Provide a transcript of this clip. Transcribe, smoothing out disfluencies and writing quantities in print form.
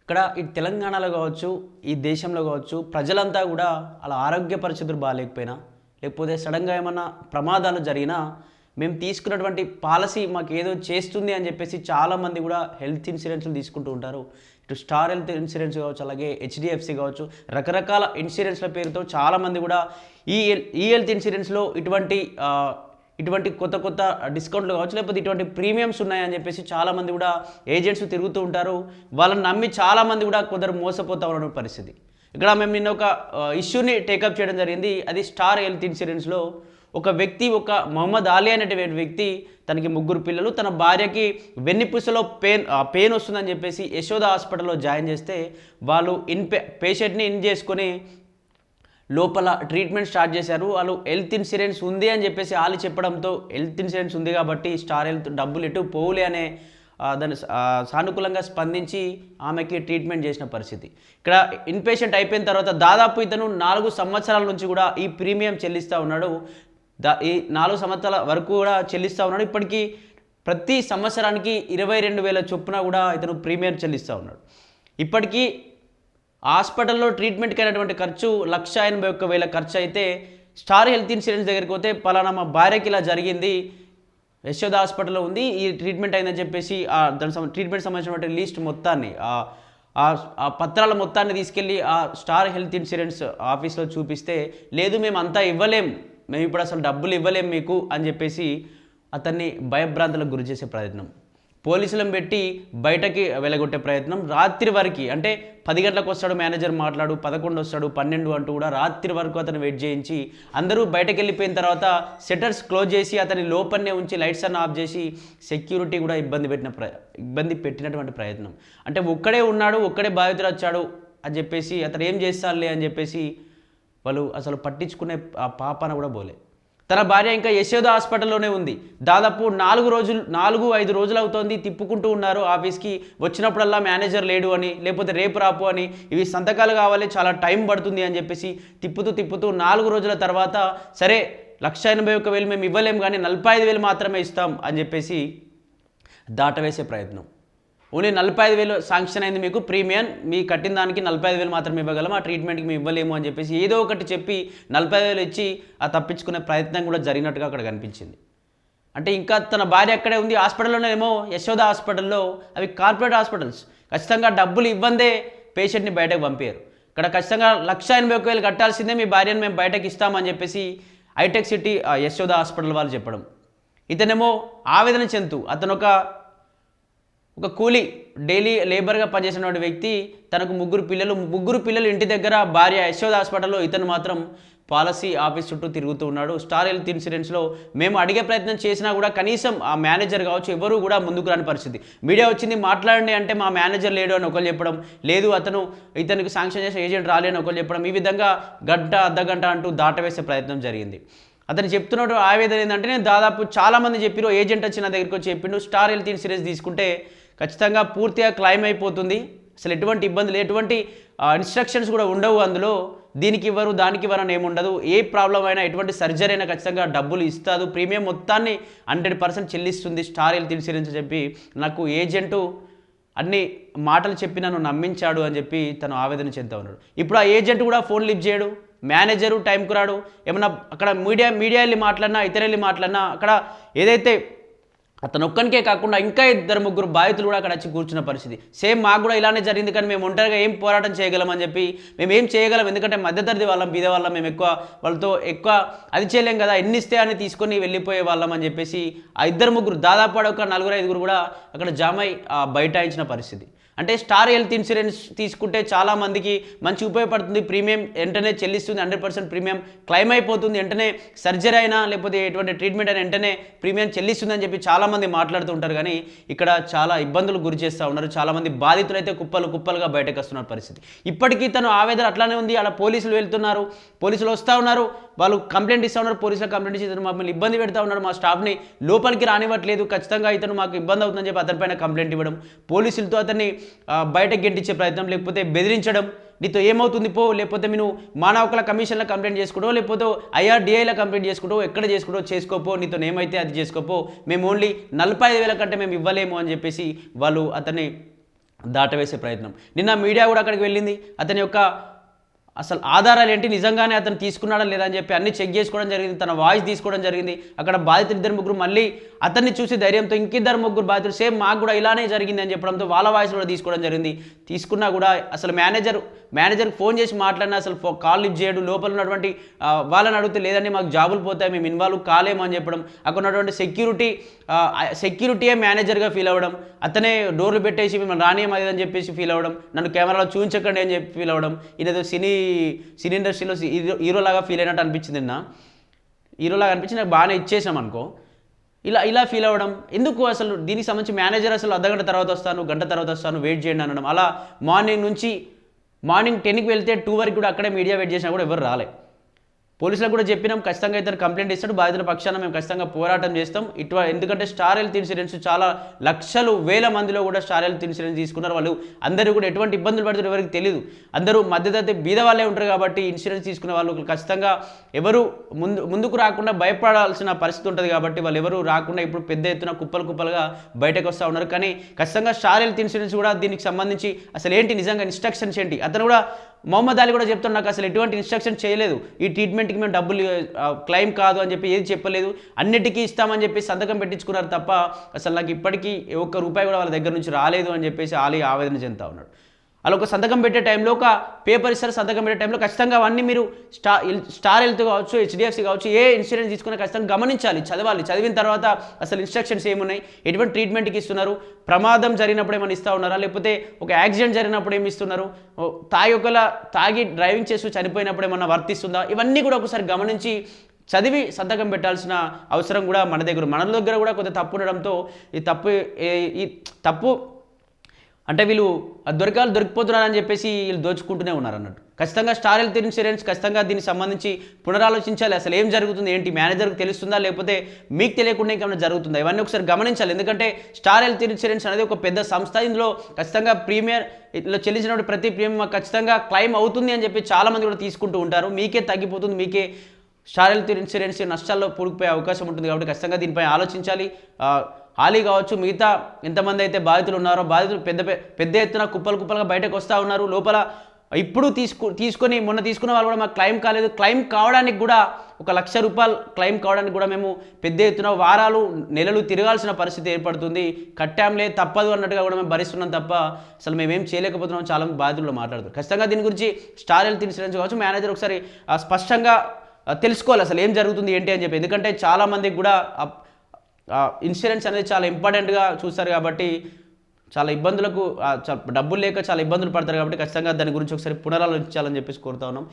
ఇక్కడ ఈ తెలంగాణలో కావచ్చు, ఈ దేశంలో కావచ్చు, ప్రజలంతా కూడా అలా ఆరోగ్య పరిస్థితులు బాగాలేకపోయినా, లేకపోతే సడన్గా ఏమన్నా ప్రమాదాలు జరిగినా, మేము తీసుకున్నటువంటి పాలసీ మాకు ఏదో చేస్తుంది అని చెప్పేసి చాలామంది కూడా హెల్త్ ఇన్సూరెన్స్లు తీసుకుంటూ ఉంటారు. ఇటు స్టార్ హెల్త్ ఇన్సూరెన్స్ కావచ్చు, అలాగే హెచ్డిఎఫ్సి కావచ్చు, రకరకాల ఇన్సూరెన్స్ల పేరుతో చాలామంది కూడా ఈ హెల్త్ ఇన్సూరెన్స్లో ఇటువంటి కొత్త కొత్త డిస్కౌంట్లు కావచ్చు, లేకపోతే ఇటువంటి ప్రీమియమ్స్ ఉన్నాయని చెప్పేసి చాలామంది కూడా ఏజెంట్స్ తిరుగుతూ ఉంటారు. వాళ్ళని నమ్మి చాలామంది కూడా కొందరు మోసపోతూ ఉన్న పరిస్థితి. ఇక్కడ మేము నిన్న ఒక ఇష్యూని టేకప్ చేయడం జరిగింది. అది స్టార్ హెల్త్ ఇన్సూరెన్స్లో ఒక మొహమ్మద్ అలీ అనేటువంటి వ్యక్తి, తనకి 3 పిల్లలు, తన భార్యకి వెన్నుపూసలో పెయిన్ వస్తుందని చెప్పేసి యశోద హాస్పిటల్లో జాయిన్ చేస్తే వాళ్ళు పేషెంట్ని ఇన్ చేసుకొని లోపల ట్రీట్మెంట్ స్టార్ట్ చేశారు. వాళ్ళు హెల్త్ ఇన్సూరెన్స్ ఉంది అని చెప్పేసి వాళ్ళు చెప్పడంతో హెల్త్ ఇన్సూరెన్స్ ఉంది కాబట్టి స్టార్ హెల్త్ డబ్బులు ఎటు పోవులే అనే దాన్ని సానుకూలంగా స్పందించి ఆమెకి ట్రీట్మెంట్ చేసిన పరిస్థితి. ఇక్కడ ఇన్పేషెంట్ అయిపోయిన తర్వాత దాదాపు ఇతను 4 సంవత్సరాల నుంచి కూడా ఈ ప్రీమియం చెల్లిస్తూ ఉన్నాడు. ఈ 4 సంవత్సరాల వరకు కూడా చెల్లిస్తూ ఉన్నాడు. ఇప్పటికీ ప్రతి సంవత్సరానికి 22,000 చొప్పున కూడా ఇతను ప్రీమియం చెల్లిస్తూ ఉన్నాడు. ఇప్పటికీ హాస్పిటల్లో ట్రీట్మెంట్కి అయినటువంటి ఖర్చు 1,81,000 ఖర్చు అయితే, స్టార్ హెల్త్ ఇన్సూరెన్స్ దగ్గరికి పోతే పలానా మా భార్యకి ఇలా జరిగింది, యశోద హాస్పిటల్లో ఉంది, ఈ ట్రీట్మెంట్ అయిందని చెప్పేసి దాని ట్రీట్మెంట్ సంబంధించినటువంటి లిస్ట్ మొత్తాన్ని, ఆ పత్రాల మొత్తాన్ని తీసుకెళ్ళి ఆ స్టార్ హెల్త్ ఇన్సూరెన్స్ ఆఫీస్లో చూపిస్తే, లేదు మేము అంతా ఇవ్వలేం, మేము ఇప్పుడు అసలు డబ్బులు ఇవ్వలేం మీకు అని చెప్పేసి అతన్ని భయభ్రాంతులకు గురి చేసే ప్రయత్నం, పోలీసులను పెట్టి బయటకి వెళ్ళగొట్టే ప్రయత్నం, రాత్రి వరకు, అంటే 10 గంటలకు వస్తాడు మేనేజర్ మాట్లాడు, 11 వస్తాడు, 12 అంటూ కూడా రాత్రి వరకు అతను వెయిట్ చేయించి అందరూ బయటకు వెళ్ళిపోయిన తర్వాత షట్టర్స్ క్లోజ్ చేసి అతని లోపలనే ఉంచి లైట్స్ అన్ని ఆఫ్ చేసి సెక్యూరిటీ కూడా ఇబ్బంది పెట్టినటువంటి ప్రయత్నం. అంటే ఒక్కడే ఉన్నాడు, ఒక్కడే బాధితుడు వచ్చాడు అని చెప్పేసి అతను ఏం చేస్తాడులే అని చెప్పేసి వాళ్ళు అసలు పట్టించుకునే ఆ పాపన కూడా పోలే. తన భార్య ఇంకా యశోద హాస్పిటల్లోనే ఉంది. దాదాపు 4-5 రోజులు అవుతోంది, తిప్పుకుంటూ ఉన్నారు ఆఫీస్కి. వచ్చినప్పుడల్లా మేనేజర్ లేడు అని, లేకపోతే రేపు రాపు అని, ఇవి సంతకాలు కావాలి, చాలా టైం పడుతుంది అని చెప్పేసి తిప్పుతూ 4 రోజుల తర్వాత సరే 1,81,000 మేము ఇవ్వలేము కానీ 45,000 మాత్రమే ఇస్తాం అని చెప్పేసి దాటవేసే ప్రయత్నం. ఓన్లీ 45,000 శాంక్షన్ అయింది మీకు ప్రీమియం, మీ కట్టిన దానికి 45,000 మాత్రమే ఇవ్వగలం, ఆ ట్రీట్మెంట్కి మేము ఇవ్వలేము అని చెప్పేసి ఏదో ఒకటి చెప్పి 45,000 ఇచ్చి ఆ తప్పించుకునే ప్రయత్నం కూడా జరిగినట్టుగా అక్కడ కనిపించింది. అంటే ఇంకా తన భార్య అక్కడే ఉంది హాస్పిటల్లోనేమో, యశోద హాస్పిటల్లో, అవి కార్పొరేట్ హాస్పిటల్స్, ఖచ్చితంగా డబ్బులు ఇవ్వందే పేషెంట్ని బయటకు పంపారు. ఇక్కడ ఖచ్చితంగా 1,81,000 కట్టాల్సిందే, మీ భార్యను మేము బయటకు ఇస్తామని చెప్పేసి హైటెక్ సిటీ యశోద హాస్పిటల్ వాళ్ళు చెప్పడం. ఇతనేమో ఆవేదన చెందుతూ, అతను ఒక కూలీ డైలీ లేబర్గా పనిచేసినటువంటి వ్యక్తి, తనకు 3 పిల్లలు ఇంటి దగ్గర, భార్య యశోద హాస్పిటల్లో, ఇతను మాత్రం పాలసీ ఆఫీస్ చుట్టూ తిరుగుతూ ఉన్నాడు. స్టార్ హెల్త్ ఇన్సూరెన్స్లో మేము అడిగే ప్రయత్నం చేసినా కూడా కనీసం ఆ మేనేజర్ కావచ్చు ఎవరు కూడా ముందుకు రాని పరిస్థితి. మీడియా వచ్చింది మాట్లాడండి అంటే మా మేనేజర్ లేడు అని ఒకరు చెప్పడం, లేదు ఇతనికి శాంక్షన్ చేసిన ఏజెంట్ రాలేని ఒకరు చెప్పడం, ఈ విధంగా అర్ధగంట అంటూ దాటవేసే ప్రయత్నం జరిగింది. అతను చెప్తున్నాడు ఆవేదన ఏంటంటే, నేను దాదాపు చాలామంది చెప్పారు, ఏజెంట్ వచ్చి నా దగ్గరికి వచ్చి చెప్పిండు స్టార్ హెల్త్ ఇన్సూరెన్స్ తీసుకుంటే ఖచ్చితంగా పూర్తిగా క్లైమ్ అయిపోతుంది, అసలు ఎటువంటి ఇబ్బందులు, ఎటువంటి ఇన్స్ట్రక్షన్స్ కూడా ఉండవు, అందులో దీనికి ఇవ్వరు దానికి ఇవ్వరు అని ఏముండదు, ఏ ప్రాబ్లం అయినా ఎటువంటి సర్జరీ అయినా ఖచ్చితంగా డబ్బులు ఇస్తారు, ప్రీమియం మొత్తాన్ని 100% చెల్లిస్తుంది స్టార్ హెల్త్ ఇన్సూరెన్స్ చెప్పి నాకు ఏజెంటు అన్ని మాటలు చెప్పి నన్ను నమ్మించాడు అని చెప్పి తను ఆవేదన చెందుతూ ఉన్నాడు. ఇప్పుడు ఆ ఏజెంట్ కూడా ఫోన్ లిఫ్ట్ చేయడు, మేనేజరు టైంకు రాడు, ఏమన్నా అక్కడ మీడియా వెళ్ళి మాట్లాడినా, ఇతర వెళ్ళి మాట్లాడినా, అక్కడ ఏదైతే అతను ఒక్కనికే కాకుండా ఇంకా 2-3 బాధితులు కూడా అక్కడ వచ్చి కూర్చున్న పరిస్థితి. సేమ్ మాకు కూడా ఇలానే జరిగింది, కానీ మేము ఒంటరిగా ఏం పోరాటం చేయగలం అని చెప్పి, మేము ఏం చేయగలం, ఎందుకంటే మధ్యతరగతి వాళ్ళం, బీద వాళ్ళం, మేము వాళ్ళతో ఎక్కువ అది చేయలేం కదా, ఎన్ని ఇస్తే అని తీసుకొని వెళ్ళిపోయే వాళ్ళం అని చెప్పేసి ఆ 2-3 దాదాపు ఒక 4-5 కూడా అక్కడ జామై బైఠాయించిన పరిస్థితి. అంటే స్టార్ హెల్త్ ఇన్సూరెన్స్ తీసుకుంటే చాలామందికి మంచి ఉపయోగపడుతుంది, ప్రీమియం వెంటనే చెల్లిస్తుంది, 100% ప్రీమియం క్లైమ్ అయిపోతుంది, వెంటనే సర్జరీ అయినా లేకపోతే ఎటువంటి ట్రీట్మెంట్ అయినా వెంటనే ప్రీమియం చెల్లిస్తుంది అని చెప్పి చాలామంది మాట్లాడుతూ ఉంటారు. కానీ ఇక్కడ చాలా ఇబ్బందులు గురి చేస్తూ ఉన్నారు, చాలామంది బాధితులు అయితే కుప్పలుగా బయటకు వస్తున్న పరిస్థితి. ఇప్పటికీ తను ఆవేదన అట్లానే ఉంది. అలా పోలీసులు వెళ్తున్నారు, పోలీసులు వస్తూ ఉన్నారు, వాళ్ళు కంప్లైంట్ ఇస్తూ ఉన్నారు, పోలీసులకు కంప్లైంట్ ఇచ్చి ఇతను మమ్మల్ని ఇబ్బంది పెడతా ఉన్నారు, మా స్టాఫ్ని లోపలికి రానివ్వట్లేదు, ఖచ్చితంగా ఇతను మాకు ఇబ్బంది అవుతుందని చెప్పి అతనిపైన కంప్లైంట్ ఇవ్వడం, పోలీసులతో అతన్ని బయటకు గెంటించే ప్రయత్నం, లేకపోతే బెదిరించడం, నీతో ఏమవుతుంది పో, లేకపోతే నువ్వు మానవ హక్కుల కమిషన్లో కంప్లైంట్ చేసుకుంటావు, లేకపోతే IRDAలో కంప్లైంట్ చేసుకుంటావు, ఎక్కడ చేసుకుంటావు చేసుకోపో, నీతో ఏమైతే అది చేసుకోపో, మేము ఓన్లీ 45,000 కంటే మేము ఇవ్వలేము అని చెప్పేసి వాళ్ళు అతన్ని దాటవేసే ప్రయత్నం. నిన్న మీడియా కూడా అక్కడికి వెళ్ళింది. అతని యొక్క అసలు ఆధారాలు ఏంటి, నిజంగానే అతను తీసుకున్నాడా లేదా అని చెప్పి అన్ని చెక్ చేసుకోవడం జరిగింది. తన వాయిస్ తీసుకోవడం జరిగింది. అక్కడ బాధితులు 2-3 మళ్ళీ అతన్ని చూసి ధైర్యంతో ఇంకిద్దరు 3 బాధితులు సేమ్ మాకు కూడా ఇలానే జరిగింది అని చెప్పడంతో వాళ్ళ వాయిస్ కూడా తీసుకోవడం జరిగింది. తీసుకున్నా కూడా అసలు మేనేజర్కి ఫోన్ చేసి మాట్లాడినా అసలు కాల్ లిఫ్ట్ చేయడు. లోపల ఉన్నటువంటి వాళ్ళని అడిగితే లేదండి మాకు జాబులు పోతాయి, మేము ఇన్వాల్వ్ కాలేము అని చెప్పడం. అక్కడ ఉన్నటువంటి సెక్యూరిటీయే మేనేజర్గా ఫీల్ అవ్వడం, అతనే డోర్లు పెట్టేసి మిమ్మల్ని రానియం అది అని చెప్పేసి ఫీల్ అవ్వడం, నన్ను కెమెరాలో చూపించకండి అని చెప్పి ఫీల్ అవ్వడం. ఇదేదో సినీ ఇండస్ట్రీలో హీరోలాగా ఫీల్ అయినట్టు అనిపించింది. హీరోలాగా అనిపించి నాకు బాగానే ఇచ్చేసాం అనుకో, ఇలా ఫీల్ అవ్వడం ఎందుకు? అసలు దీనికి సంబంధించి మేనేజర్ అసలు అర్ధగంట తర్వాత వస్తాను, గంట తర్వాత వస్తాను, వెయిట్ చేయండి అనడం. అలా మార్నింగ్ 10కి వెళ్తే 2 వరకు కూడా అక్కడే మీడియా వెయిట్ చేసినా కూడా ఎవరు రాలే. పోలీసులకు కూడా చెప్పినాం, ఖచ్చితంగా ఇతను కంప్లైంట్ ఇస్తాడు, బాధితుల పక్షాన మేము ఖచ్చితంగా పోరాటం చేస్తాం. ఎందుకంటే స్టార్ హెల్త్ ఇన్సూరెన్స్ చాలా లక్షలు వేల మందిలో కూడా స్టార్ హెల్త్ ఇన్సూరెన్స్ తీసుకున్నారు. వాళ్ళు అందరూ కూడా ఎటువంటి ఇబ్బందులు పడుతారు ఎవరికి తెలియదు. అందరూ మధ్యతరగతి బీద వాళ్ళే ఉంటారు కాబట్టి ఇన్సూరెన్స్ తీసుకునే వాళ్ళు ఖచ్చితంగా ఎవరు ముందుకు రాకుండా భయపడాల్సిన పరిస్థితి ఉంటుంది. కాబట్టి వాళ్ళు ఎవరు రాకుండా ఇప్పుడు పెద్ద ఎత్తున కుప్పలుగా బయటకు వస్తూ ఉన్నారు. కానీ ఖచ్చితంగా స్టార్ హెల్త్ ఇన్సూరెన్స్ కూడా దీనికి సంబంధించి అసలు ఏంటి నిజంగా ఇన్స్ట్రక్షన్స్ ఏంటి, అతను కూడా మొహమ్మద్ అలీ కూడా చెప్తాడు నాకు అసలు ఎటువంటి ఇన్స్ట్రక్షన్ చేయలేదు, ఈ ట్రీట్మెంట్కి మేము డబ్బులు క్లెయిమ్ కాదు అని చెప్పి ఏది చెప్పలేదు, అన్నిటికీ ఇస్తామని చెప్పి సంతకం పెట్టించుకున్నారు తప్ప అసలు నాకు ఇప్పటికీ ₹1 కూడా వాళ్ళ దగ్గర నుంచి రాలేదు అని చెప్పేసి అలీ ఆవేదన చెందుతా ఉన్నాడు. అలా ఒక సంతకం పెట్టే టైంలో ఒక పేపర్ ఇస్తారు, సంతకం పెట్టే టైంలో ఖచ్చితంగా అవన్నీ మీరు స్టార్ హెల్త్ కావచ్చు, HDFC కావచ్చు, ఏ ఇన్సూరెన్స్ తీసుకున్నా ఖచ్చితంగా గమనించాలి, చదవాలి. చదివిన తర్వాత అసలు ఇన్స్ట్రక్షన్స్ ఏమున్నాయి, ఎటువంటి ట్రీట్మెంట్కి ఇస్తున్నారు, ప్రమాదం జరిగినప్పుడు ఏమైనా ఇస్తూ ఉన్నారా, లేకపోతే ఒక యాక్సిడెంట్ జరిగినప్పుడు ఏమి ఇస్తున్నారు, తాగి డ్రైవింగ్ చేస్తూ చనిపోయినప్పుడు ఏమన్నా వర్తిస్తుందా, ఇవన్నీ కూడా ఒకసారి గమనించి చదివి సంతకం పెట్టాల్సిన అవసరం కూడా మన దగ్గర కూడా కొంత తప్పు ఉండడంతో ఈ తప్పు అంటే వీళ్ళు దొరికిపోతున్నారని చెప్పేసి వీళ్ళు దోచుకుంటూనే ఉన్నారు అన్నట్టు. ఖచ్చితంగా స్టార్ హెల్త్ ఇన్సూరెన్స్ ఖచ్చితంగా దీనికి సంబంధించి పునరాలోచించాలి. అసలు ఏం జరుగుతుంది ఏంటి, మేనేజర్కి తెలుస్తుందా లేకపోతే మీకు తెలియకుండా ఇంకేమైనా జరుగుతుందా, ఇవన్నీ ఒకసారి గమనించాలి. ఎందుకంటే స్టార్ హెల్త్ ఇన్సూరెన్స్ అనేది ఒక పెద్ద సంస్థ. ఇందులో ఖచ్చితంగా ఇలా చెల్లించినప్పుడు ప్రతి ప్రీమియం ఖచ్చితంగా క్లెయిమ్ అవుతుంది అని చెప్పి చాలామంది కూడా తీసుకుంటూ ఉంటారు. మీకే తగ్గిపోతుంది, మీకే స్టార్ హెల్త్ ఇన్సూరెన్స్ నష్టాల్లో పూడుకుపోయే అవకాశం ఉంటుంది. కాబట్టి ఖచ్చితంగా దీనిపై ఆలోచించాలి. ఆలీ కావచ్చు, మిగతా ఎంతమంది అయితే బాధితులు ఉన్నారో బాధితులు పెద్ద ఎత్తున కుప్పలుగా బయటకు వస్తూ ఉన్నారు. లోపల ఇప్పుడు మొన్న తీసుకున్న వాళ్ళు కూడా మాకు క్లెయిమ్ కాలేదు, క్లెయిమ్ కావడానికి కూడా ₹1,00,000 క్లెయిమ్ కావడానికి కూడా మేము పెద్ద ఎత్తున వారాలు నెలలు తిరగాల్సిన పరిస్థితి ఏర్పడుతుంది. కట్టాంలే తప్పదు అన్నట్టుగా కూడా మేము భరిస్తున్నాం తప్ప అసలు మేమేం చేయలేకపోతున్నాం చాలా బాధితులు మాట్లాడుతారు. ఖచ్చితంగా దీని గురించి స్టార్ హెల్త్ ఇన్సూరెన్స్ కావచ్చు మేనేజర్ ఒకసారి స్పష్టంగా తెలుసుకోవాలి అసలు ఏం జరుగుతుంది ఏంటి అని చెప్పి. ఎందుకంటే చాలామందికి కూడా ఇన్సూరెన్స్ అనేది చాలా ఇంపార్టెంట్గా చూస్తారు కాబట్టి చాలా ఇబ్బందులకు డబ్బులు లేక చాలా ఇబ్బందులు పడతారు కాబట్టి ఖచ్చితంగా దాని గురించి ఒకసారి పునరాలోచించాలని చెప్పేసి కోరుతా ఉన్నాం.